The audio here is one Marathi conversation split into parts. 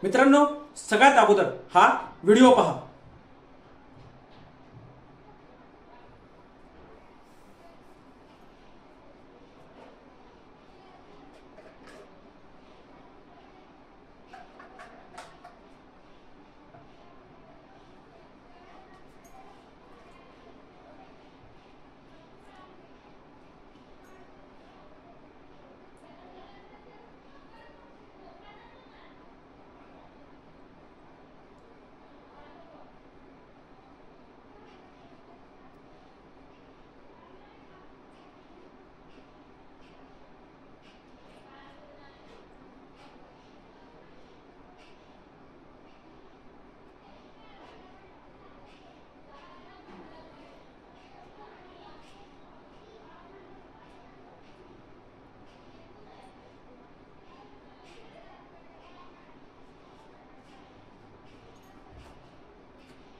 मित्रांनो, सगळ्यात अगोदर हा व्हिडिओ पहा।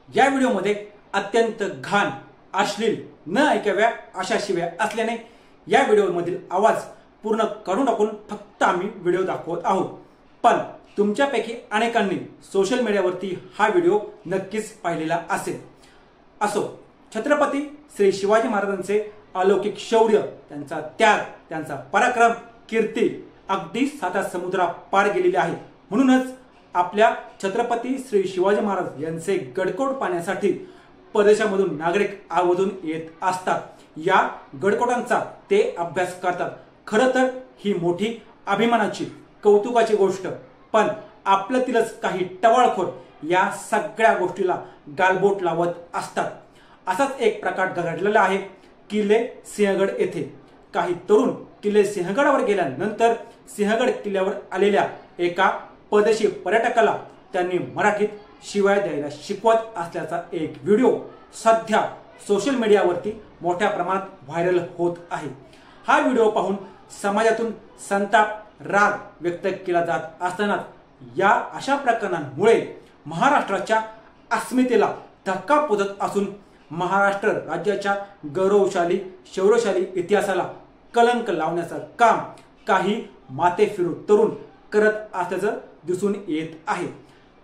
या व्हिडिओमध्ये अत्यंत घाण, अश्लील, न ऐकाव्या अशा शिव्या असल्याने या व्हिडिओमधील आवाज पूर्ण काढून टाकून फक्त आम्ही व्हिडिओ दाखवत आहोत। पण तुमच्यापैकी अनेकांनी सोशल मीडियावरती हा व्हिडिओ नक्कीच पाहिलेला असेल। असो, छत्रपती श्री शिवाजी महाराजांचे अलौकिक शौर्य, त्यांचा त्याग, त्यांचा पराक्रम, कीर्ती अगदी 7 समुद्रा पार गेलेली आहे। म्हणूनच आपल्या छत्रपती श्री शिवाजी महाराज यांचे गडकोट पाहण्यासाठी परदेशामधून नागरिक आवर्जून येत असतात। या गडकोटांचा ते अभ्यास करतात। खरं तर ही मोठी अभिमानाची, कौतुकाची गोष्ट, पण आपल्यातीलच काही टवाळखोर या सगळ्या गोष्टीला गालबोट लावत असतात। असाच एक प्रकार घडलेला आहे किल्ले सिंहगड येथे। काही तरुण किल्ले सिंहगडावर गेल्यानंतर सिंहगड किल्ल्यावर आलेल्या एका परदेशी पर्यटकाला त्यांनी मराठीत शिवाय द्यायला शिकवत असल्याचा एक व्हिडिओ सध्या सोशल मीडियावरती मोठ्या प्रमाणात व्हायरल होत आहे। हा व्हिडिओ पाहून समाजातून संताप, राग व्यक्त केला जात असताना या अशा प्रकरणांमुळे महाराष्ट्राच्या अस्मितेला धक्का पोहोचत असून महाराष्ट्र राज्याच्या गौरवशाली, शौर्यशाली इतिहासाला कलंक लावण्याचं काम काही माथेफिरू तरुण करत असल्याचं दिसून येत आहे।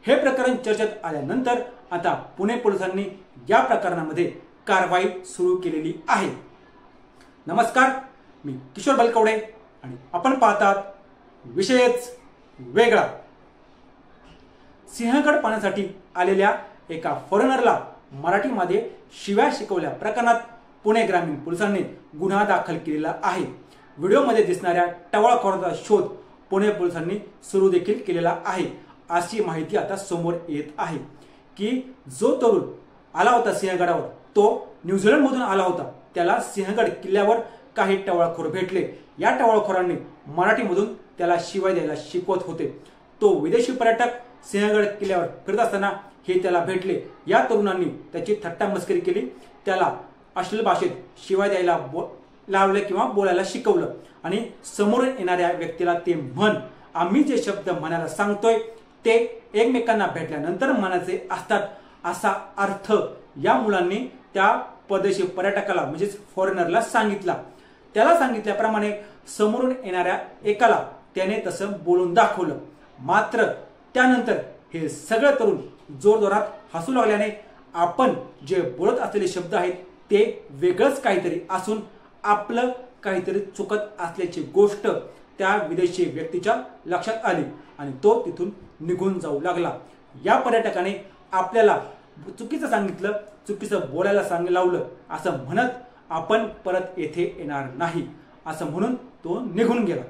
हे प्रकरण चर्चेत आल्यानंतर आता पुणे पोलिसांनी या प्रकरणामध्ये कारवाई सुरू केलेली आहे। नमस्कार, मी किशोर बलकवडे आणि आपण पाहतात विषयच वेगळा। सिंहगड पाहण्यासाठी आलेल्या एका फॉरेनरला मराठीमध्ये शिव्या शिकवल्या प्रकरणात पुणे ग्रामीण पोलिसांनी गुन्हा दाखल केलेला आहे। व्हिडिओमध्ये दिसणाऱ्या टवाळखोराचा शोध पुणे पोलिसांनी सुरू देखील केलेला आहे। अशी माहिती आता समोर येत आहे की जो तरुण आला होता सिंहगडावर, तो न्यूझीलंडमधून आला होता। त्याला सिंहगड किल्ल्यावर काही टवाळखोर भेटले। या टवाळखोरांनी मराठीमधून त्याला शिवाय द्यायला शिकवत होते। तो विदेशी पर्यटक सिंहगड किल्ल्यावर फिरत असताना हे त्याला भेटले। या तरुणांनी त्याची थट्टा मस्करी केली, त्याला अश्लील भाषेत शिवाय द्यायला लावले किंवा बोलायला शिकवलं आणि समोरून येणाऱ्या व्यक्तीला ते म्हण, आम्ही जे शब्द म्हणायला सांगतोय ते एकमेकांना भेटल्यानंतर म्हणायचे असतात असा अर्थ या मुलांनी त्या परदेशी पर्यटकाला म्हणजेच फॉरेनरला सांगितला। त्याला सांगितल्याप्रमाणे समोरून येणाऱ्या एकाला त्याने तसं बोलून दाखवलं। मात्र त्यानंतर हे सगळे तरुण जोरजोरात हसू लागल्याने आपण जे बोलत असलेले शब्द आहेत ते वेगळंच काहीतरी असून आपलं काहीतरी चुकत असल्याची गोष्ट त्या विदेशी व्यक्तीच्या लक्षात आली आणि तो तिथून निघून जाऊ लागला। या पर्यटकाने आपल्याला चुकीचं सांगितलं, चुकीचं बोलायला लावलं असं म्हणत आपण परत येथे येणार नाही असं म्हणून तो निघून गेला।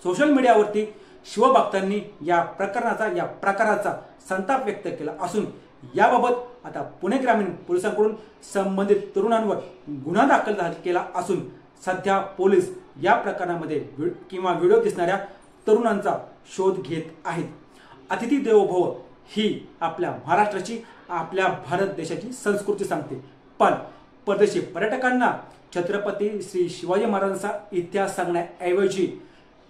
सोशल मीडियावरती शिवभक्तांनी या प्रकाराचा संताप व्यक्त केला असून याबाबत आता पुणे ग्रामीण पोलिसांकडून संबंधित तरुणांवर गुन्हा दाखल केला असून सध्या पोलीस या प्रकरणामध्ये व्हिडिओ दिसणाऱ्या तरुणांचा शोध घेत आहेत। अतिथी देवो भव ही आपल्या महाराष्ट्राची, आपल्या भारत देशाची संस्कृती सांगते, पण परदेशी पर्यटकांना छत्रपती श्री शिवाजी महाराजांचा इतिहास सांगण्याऐवजी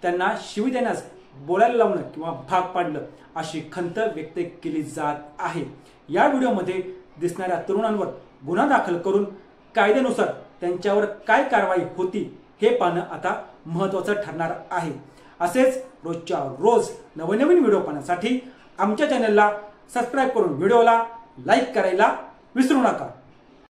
त्यांना शिवी देण्यास बोलायला लावणं किंवा भाग पाडलं अशी खंत व्यक्त केली जात आहे। या व्हिडिओमध्ये दिसणाऱ्या तरुणांवर गुन्हा दाखल करून कायद्यानुसार त्यांच्यावर काय कारवाई होती हे पाहणं आता महत्त्वाचं ठरणार आहे। असेच रोजच्या रोज नवनवीन व्हिडिओ पाहण्यासाठी आमच्या चॅनलला सबस्क्राईब करून व्हिडिओला लाईक करायला विसरू नका।